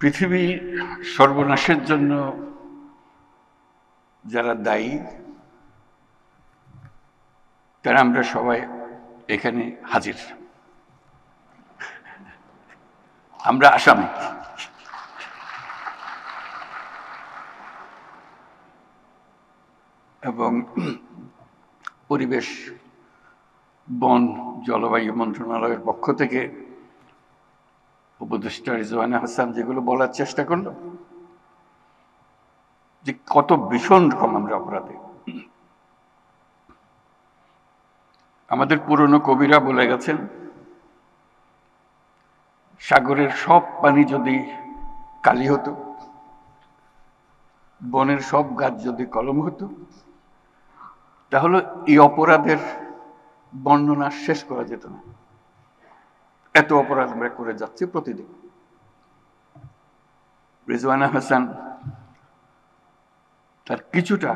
পৃথিবীর সর্বনাশের জন্য যারা দায়ী তারা আমরা সবাই এখানে হাজির। আমরা আসামি। এবং পরিবেশ, বন, জলবায়ু মন্ত্রণালয়ের পক্ষ থেকে উপদেষ্টা রিজওয়ানা হাসান যেগুলো বলার চেষ্টা করলো যে কত ভীষণ রকম আমরা অপরাধী। আমাদের পুরনো কবিরা বলে গেছেন, সাগরের সব পানি যদি কালি হতো, বনের সব গাছ যদি কলম হতো, তাহলে এই অপরাধের বর্ণনা শেষ করা যেত না। এত অপরাধ আমরা করে যাচ্ছি প্রতিদিন। রিজওয়ানা হাসান তার কিছুটা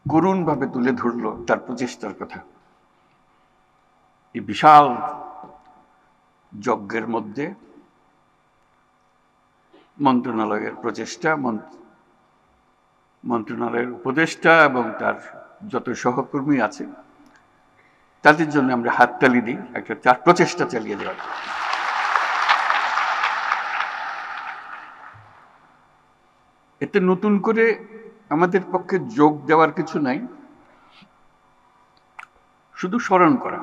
করুণভাবে তুলে ধরল তার প্রচেষ্টার কথা। এই বিশাল যজ্ঞের মধ্যে মন্ত্রণালয়ের প্রচেষ্টা, মন্ত্রণালয়ের উপদেষ্টা এবং তার যত সহকর্মী আছে তাদের জন্য আমরা হাততালি দিই, একটা তার প্রচেষ্টা চালিয়ে যাওয়ার। এতে নতুন করে আমাদের পক্ষে যোগ দেওয়ার কিছু নাই, শুধু স্মরণ করা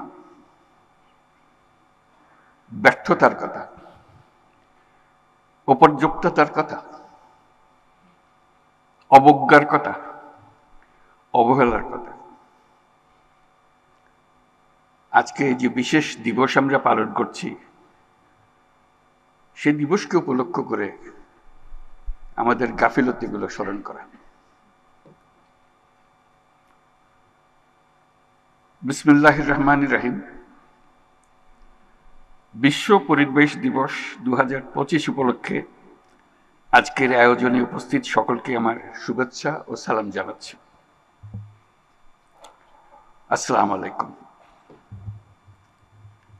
ব্যর্থতার কথা, অপর্যাপ্ততার কথা, অবজ্ঞার কথা, অবহেলার কথা। আজকে যে বিশেষ দিবস আমরা পালন করছি, সেই দিবসকে উপলক্ষ করে আমাদের গাফিলতিগুলো স্মরণ করা। বিসমিল্লাহির রহমানির রহিম। বিশ্ব পরিবেশ দিবস 2025 উপলক্ষে আজকের আয়োজনে উপস্থিত সকলকে আমার শুভেচ্ছা ও সালাম জানাচ্ছি। আসসালামু আলাইকুম।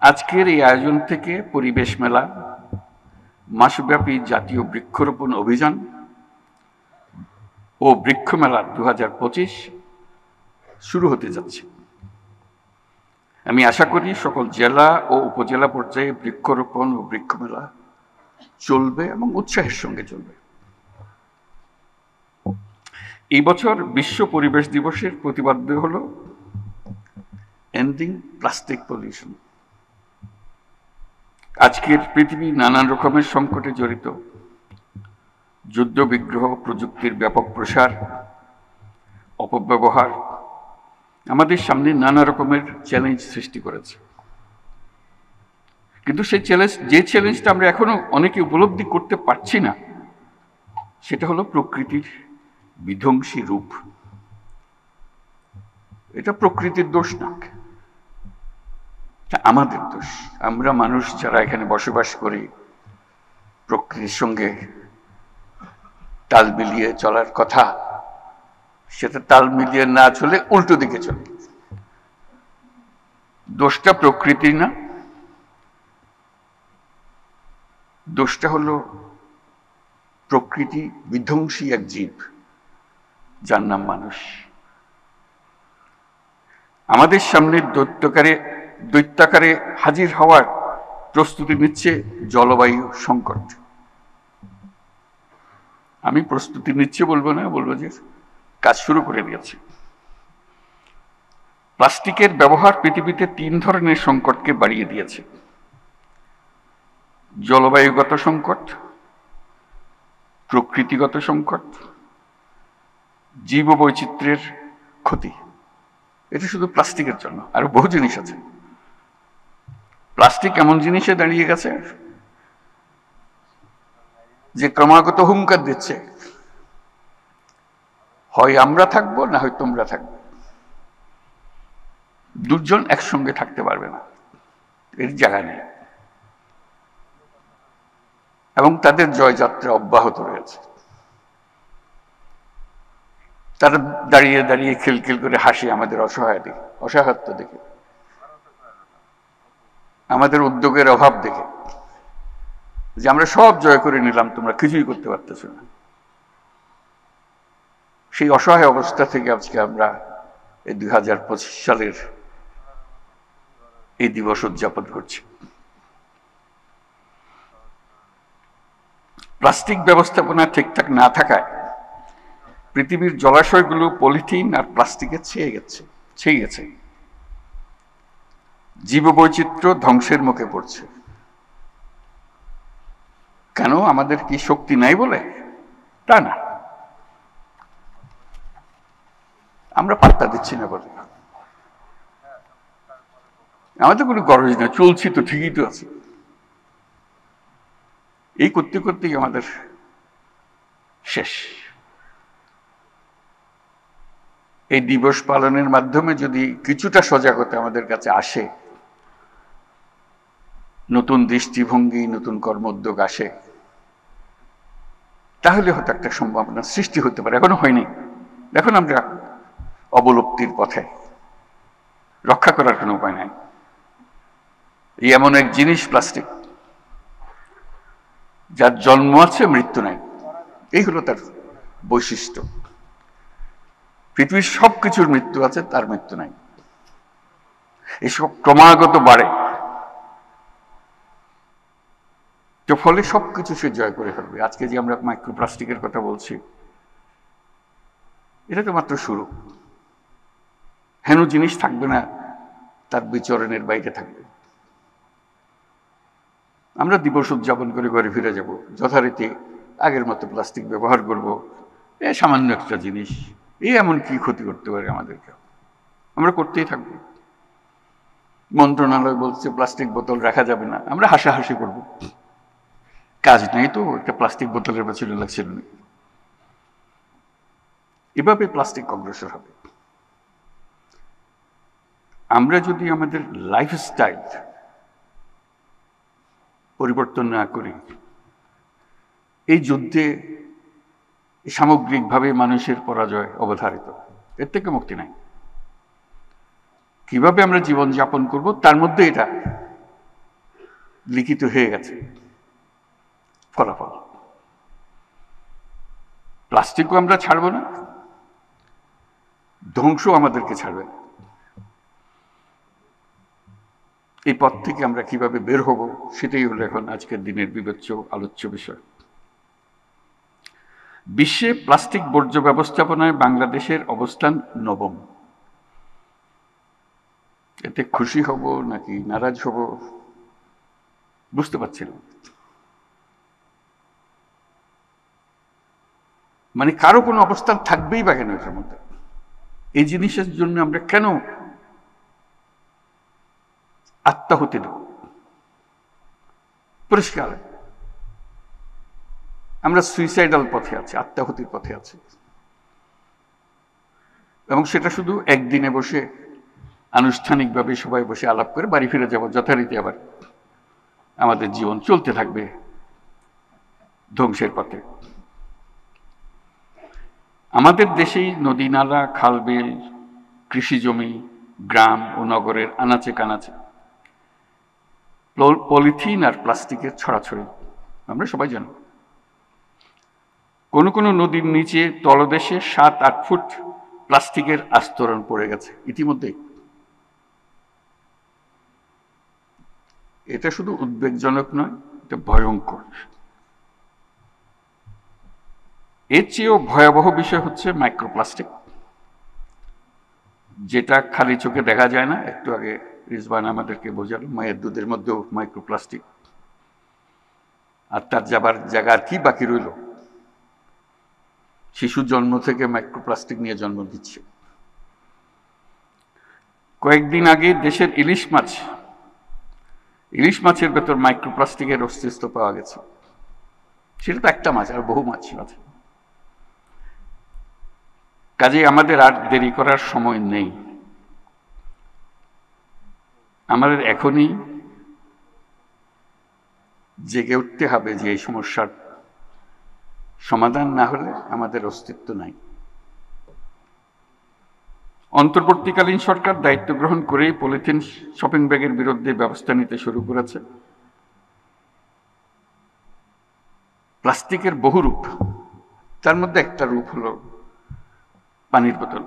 আজকের এই আয়োজন থেকে পরিবেশ মেলা, মাসব্যাপী জাতীয় বৃক্ষরোপণ অভিযান ও বৃক্ষ মেলা 2025 শুরু হতে যাচ্ছে। আমি আশা করি সকল জেলা ও উপজেলা পর্যায়ে বৃক্ষরোপণ ও বৃক্ষ মেলা চলবে এবং উৎসাহের সঙ্গে চলবে। এই বছর বিশ্ব পরিবেশ দিবসের প্রতিপাদ্য হল এন্ডিং প্লাস্টিক পলিউশন। আজকের পৃথিবী নানান রকমের সংকটে জড়িত। যুদ্ধ বিগ্রহ, প্রযুক্তির ব্যাপক প্রসার, অপব্যবহার আমাদের সামনে নানা রকমের চ্যালেঞ্জ সৃষ্টি করেছে। কিন্তু সেই চ্যালেঞ্জটা আমরা এখনো অনেকে উপলব্ধি করতে পারছি না, সেটা হলো প্রকৃতির বিধ্বংসী রূপ। এটা প্রকৃতির দোষ না, আমাদের দোষ। আমরা মানুষ যারা এখানে বসবাস করি, প্রকৃতির সঙ্গে তাল মিলিয়ে চলার কথা, সেটা তাল মিলিয়ে না চলে উল্টো দিকে চলে। দোষটা প্রকৃতির না, দোষটা হলো প্রকৃতি বিধ্বংসী এক জীব যার নাম মানুষ। আমাদের সামনে দৈত্যাকারে হাজির হওয়ার প্রস্তুতি নিচ্ছে জলবায়ু সংকট। আমি প্রস্তুতি নিচ্ছে বলবো না, বলবো যে কাজ শুরু করে দিয়েছে। প্লাস্টিকের ব্যবহার পৃথিবীতে 3 ধরনের সংকটকে বাড়িয়ে দিয়েছে: জলবায়ুগত সংকট, প্রকৃতিগত সংকট, জীববৈচিত্র্যের ক্ষতি। এটা শুধু প্লাস্টিকের জন্য, আরো বহু জিনিস আছে। প্লাস্টিক এমন জিনিসে দাঁড়িয়ে গেছে যে ক্রমাগত হুঙ্কার দিচ্ছে, হয় আমরা থাকবো না হয় তোমরা থাকবে। দুজন একসঙ্গে থাকতে পারবে না, এর জায়গা নেই। এবং তাদের জয়যাত্রা অব্যাহত রয়েছে। তারা দাঁড়িয়ে দাঁড়িয়ে খিলখিল করে হাসি আমাদের অসহায়ত্ব দেখে, আমাদের উদ্যোগের অভাব দেখে। যে আমরা সব জয় করে নিলাম, তোমরা কিছুই করতে পারতেছ না। সেই অসহায় অবস্থা থেকে আজকে আমরা এই 2025 সালের এই দিবস উদযাপন করছি। প্লাস্টিক ব্যবস্থাপনা ঠিকঠাক না থাকায় পৃথিবীর জলাশয়গুলো পলিথিন আর প্লাস্টিকে ছেয়ে গেছে। জীববৈচিত্র্য ধ্বংসের মুখে পড়ছে। কেন? আমাদের কি শক্তি নাই বলে? তা না, আমরা পাত্তা দিচ্ছি না বলে। আমাদের কোনো গরজ না, চলছি তো, ঠিকই তো আছে। এই করতে করতেই আমাদের শেষ। এই দিবস পালনের মাধ্যমে যদি কিছুটা সজাগতা আমাদের কাছে আসে, নতুন দৃষ্টিভঙ্গি, নতুন কর্মোদ্যোগ আসে, তাহলে হয়তো একটা সম্ভাবনা সৃষ্টি হতে পারে। এখনো হয়নি। এখন আমরা অবলুপ্তির পথে, রক্ষা করার কোনো উপায় নাই। এই এমন এক জিনিস প্লাস্টিক, যার জন্ম আছে, মৃত্যু নাই। এই হলো তার বৈশিষ্ট্য। পৃথিবীর সবকিছুর মৃত্যু আছে, তার মৃত্যু নাই। এসব ক্রমাগত বাড়ে, তো ফলে সবকিছু সে জয় করে ফেলবে। আজকে যে আমরা মাইক্রোপ্লাস্টিকের কথা বলছি, এটা তো মাত্র শুরু। হেন জিনিস থাকবে না, তার বিচরণের বাইরে থাকবে। আমরা দিবস উদযাপন করে ঘরে ফিরে যাব, যথারীতি আগের মতো প্লাস্টিক ব্যবহার করব। সামান্য একটা জিনিস, এমন কি ক্ষতি করতে পারে আমাদেরকে? আমরা করতেই থাকবো। মন্ত্রণালয় বলছে প্লাস্টিক বোতল রাখা যাবে না, আমরা হাসাহাসি করব। কাজ নেই তো, একটা প্লাস্টিক বোতলের পেছনে লাগছিল না। এভাবে প্লাস্টিক অগ্রসর হবে। আমরা যদি আমাদের লাইফস্টাইল পরিবর্তন না করি, এই যুদ্ধে সামগ্রিকভাবে মানুষের পরাজয় অবধারিত। এর থেকে মুক্তি নাই। কিভাবে আমরা জীবন যাপন করব, তার মধ্যে এটা লিখিত হয়ে গেছে ফলাফল। প্লাস্টিকও আমরা ছাড়বো না, ধ্বংস আমাদেরকে ছাড়বে না। এই পথ থেকে আমরা কিভাবে বের হব, সেটাই হলো এখন আজকের দিনের বিবেচ্য আলোচ্য বিষয়। বিশ্বে প্লাস্টিক বর্জ্য ব্যবস্থাপনায় বাংলাদেশের অবস্থান 9ম। এতে খুশি হব নাকি নারাজ হব বুঝতে পারছি না। মানে কারো কোনো অবস্থান থাকবেই বা কেন এটার মধ্যে? এই জিনিসের জন্য আমরা কেন আত্মাহুতি দেব? পরিষ্কার আমরা সুইসাইডাল পথে আছি, আত্মাহুতির পথে আছি। এবং সেটা শুধু একদিনে বসে আনুষ্ঠানিকভাবে সবাই বসে আলাপ করে বাড়ি ফিরে যাব, যথারীতি আবার আমাদের জীবন চলতে থাকবে ধ্বংসের পথে। আমাদের দেশেই নদী, নালা, খালবিল, কৃষি জমি, গ্রাম ও নগরের আনাচে কানাচে পলিথিন আর প্লাস্টিকের ছড়াছড়ি আমরা সবাই জানি। কোনো কোনো নদীর নিচে তলদেশে 7-8 ফুট প্লাস্টিকের আস্তরণ পড়ে গেছে ইতিমধ্যেই। এটা শুধু উদ্বেগজনক নয়, এটা ভয়ঙ্কর। এর চেয়েও ভয়াবহ বিষয় হচ্ছে মাইক্রোপ্লাস্টিক, যেটা খালি চোখে দেখা যায় না। একটু আগে রিজওয়ান আমাদেরকে বোঝালো, মায়ের দুধের মধ্যেও মাইক্রোপ্লাস্টিক। আর তার যাবার জায়গা কি বাকি রইল? শিশু জন্ম থেকে মাইক্রোপ্লাস্টিক নিয়ে জন্ম দিচ্ছে। কয়েকদিন আগে দেশের ইলিশ মাছের ভেতর মাইক্রোপ্লাস্টিকের অস্তিত্ব পাওয়া গেছে। সেটা তো একটা মাছ, আর বহু মাছ আছে। কাজেই আমাদের আর দেরি করার সময় নেই। আমাদের এখনই জেগে উঠতে হবে যে এই সমস্যার সমাধান না হলে আমাদের অস্তিত্ব নাই। অন্তর্বর্তীকালীন সরকার দায়িত্ব গ্রহণ করেই পলিথিন শপিং ব্যাগের বিরুদ্ধে ব্যবস্থা নিতে শুরু করেছে। প্লাস্টিকের বহু রূপ, তার মধ্যে একটা রূপ হলো পানির বোতল।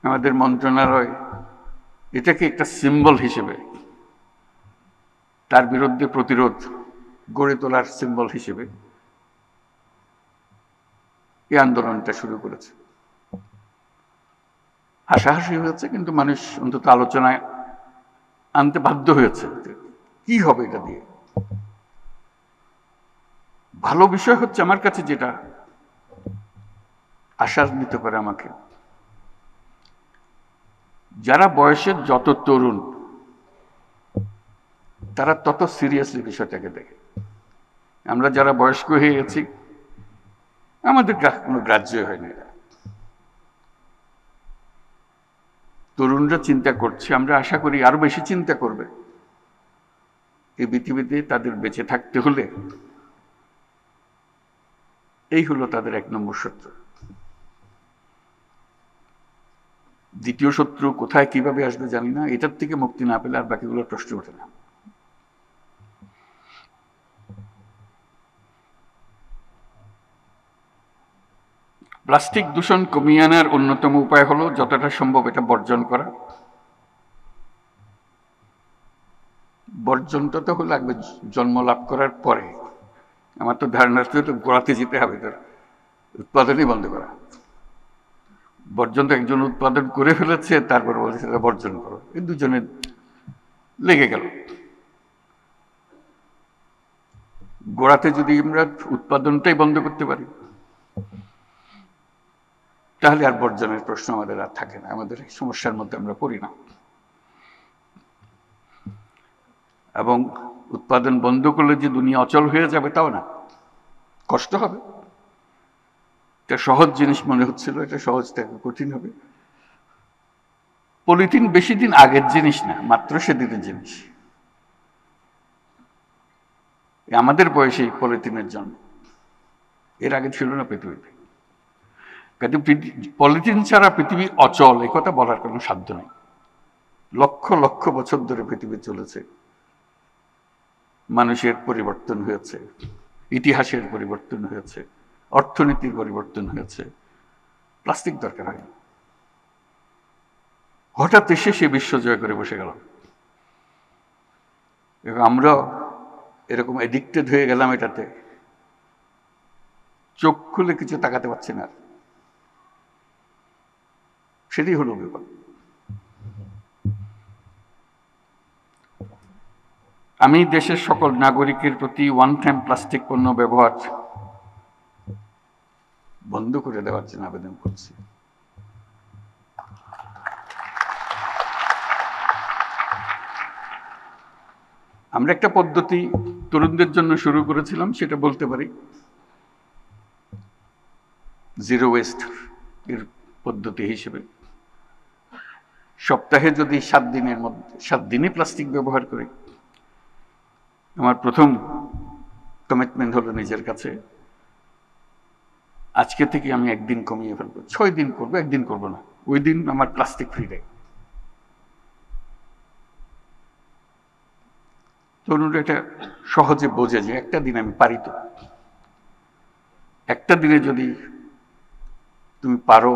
আমাদের মন্ত্রণালয় এটাকে একটা সিম্বল হিসেবে, তার বিরুদ্ধে প্রতিরোধ গড়ে তোলার সিম্বল হিসেবে এই আন্দোলনটা শুরু করেছে। হাসাহাসি হয়েছে, কিন্তু মানুষ অন্তত আলোচনায় আনতে বাধ্য হয়েছে কি হবে এটা দিয়ে। ভালো বিষয় হচ্ছে আমার কাছে যেটা আশা দিতে পারে আমাকে, যারা বয়সের যত তরুণ তারা তত সিরিয়াসলি বিষয়টাকে দেখে। আমরা যারা বয়স্ক হয়ে গেছি আমাদের কোনো গ্রাহ্য হয় না। তরুণরা চিন্তা করছে, আমরা আশা করি আরো বেশি চিন্তা করবে। এই পৃথিবীতে তাদের বেঁচে থাকতে হলে এই হলো তাদের 1 নম্বর শত্রু। দ্বিতীয় শত্রু কোথায় কিভাবে আসবে জানি না, এটার থেকে মুক্তি না পেলে আর বাকিগুলোর প্রশ্ন ওঠে না। প্লাস্টিক দূষণ কমিয়ে আনার অন্যতম উপায় হলো যতটা সম্ভব এটা বর্জন করা। বর্জনটা তো হলো লাগবে জন্ম লাভ করার পরে। আমার তো ধারণা তো গোড়াতে যেতে হবে, তার উৎপাদনই বন্ধ করা। বর্জন তো একজন উৎপাদন করে ফেলেছে, তারপর বলছে সেটা বর্জন করো, এই দুজনে লেগে গেল। গোড়াতে যদি আমরা উৎপাদনটাই বন্ধ করতে পারি তাহলে আর বর্জনের প্রশ্ন আমাদের আর থাকে না, আমাদের এই সমস্যার মধ্যে আমরা পড়ি না। এবং উৎপাদন বন্ধ করলে যে দুনিয়া অচল হয়ে যাবে তাও না, কষ্ট হবে। এটা সহজ জিনিস মনে হচ্ছিল, এটা সহজ থেকে কঠিন হবে। পলিথিন বেশি দিন আগের জিনিস না, মাত্র সেদিনের জিনিস। আমাদের বয়সে পলিথিনের জন্ম, এর আগে ছিল না পৃথিবীতে। কিন্তু পলিথিন ছাড়া পৃথিবী অচল এ কথা বলার কোনো সাধ্য নেই। লক্ষ লক্ষ বছর ধরে পৃথিবী চলেছে, মানুষের পরিবর্তন হয়েছে, ইতিহাসের পরিবর্তন হয়েছে, অর্থনীতির পরিবর্তন হয়েছে, প্লাস্টিক দরকার হয়। হঠাৎ এসে সে বিশ্ব জয় করে বসে গেল এবং আমরা এরকম এডিক্টেড হয়ে গেলাম এটাতে, চোখ খুলে কিছু তাকাতে পারছি না। সেটাই হলো ব্যাপার। আমি দেশের সকল নাগরিকের প্রতি ওয়ান টাইম প্লাস্টিক পণ্য ব্যবহার বন্ধ করে দেওয়ার জন্য আবেদন করছি। আমরা একটা পদ্ধতি তরুণদের জন্য শুরু করেছিলাম, সেটা বলতে পারি জিরো ওয়েস্ট এর পদ্ধতি হিসেবে। সপ্তাহে যদি 7 দিনের মধ্যে 7 দিনই প্লাস্টিক ব্যবহার করি, আমার প্রথম কমিটমেন্ট হলো নিজের কাছে, আজকে থেকে আমি 1 দিন কমিয়ে ফেলবো। 6 দিন করবো, 1 দিন করবো না। ওই দিন আমার প্লাস্টিক ফ্রি ডে। তরুণরা এটা সহজে বোঝে যে একটা দিন আমি পারি। তো একটা দিনে যদি তুমি পারো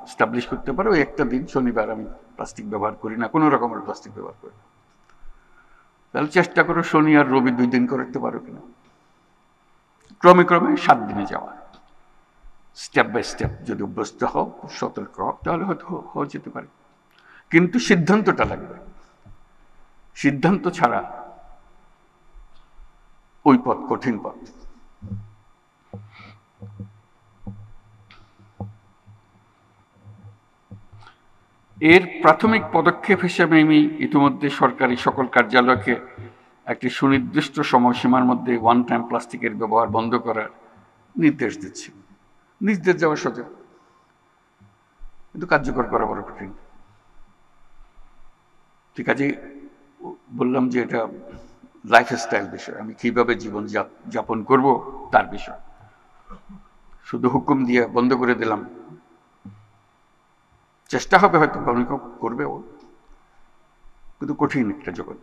এস্টাবলিশ করতে পারো, ওই একটা দিন শনিবার আমি প্লাস্টিক ব্যবহার করি না, কোনো রকমের প্লাস্টিক ব্যবহার করি না, তাহলে চেষ্টা করো শনি আর রবি 2 দিন করতে পারো কিনা। ক্রমে ক্রমে 7 দিনে যাওয়া, স্টেপ বাই স্টেপ যদি অভ্যস্ত হও, সতর্ক হও, তাহলে হয়তো হয়ে যেতে পারে। কিন্তু সিদ্ধান্তটা লাগবে, সিদ্ধান্ত ছাড়া ওই পথ কঠিন পথ। এর প্রাথমিক পদক্ষেপ হিসেবে আমি ইতিমধ্যে সরকারি সকল কার্যালয়কে একটি সুনির্দিষ্ট সময়সীমার মধ্যে ওয়ান টাইম প্লাস্টিকের ব্যবহার বন্ধ করার নির্দেশ দিচ্ছি। নির্দেশ দেওয়া সোজা, কিন্তু কার্যকর করা বড় কঠিন। ঠিক আছে, বললাম যে এটা লাইফস্টাইল বিষয়, আমি কিভাবে জীবন যাপন করব তার বিষয়। শুধু হুকুম দিয়ে বন্ধ করে দিলাম, চেষ্টা হবে হয়তো অনেক করবে, কিন্তু কঠিন একটা জগৎ।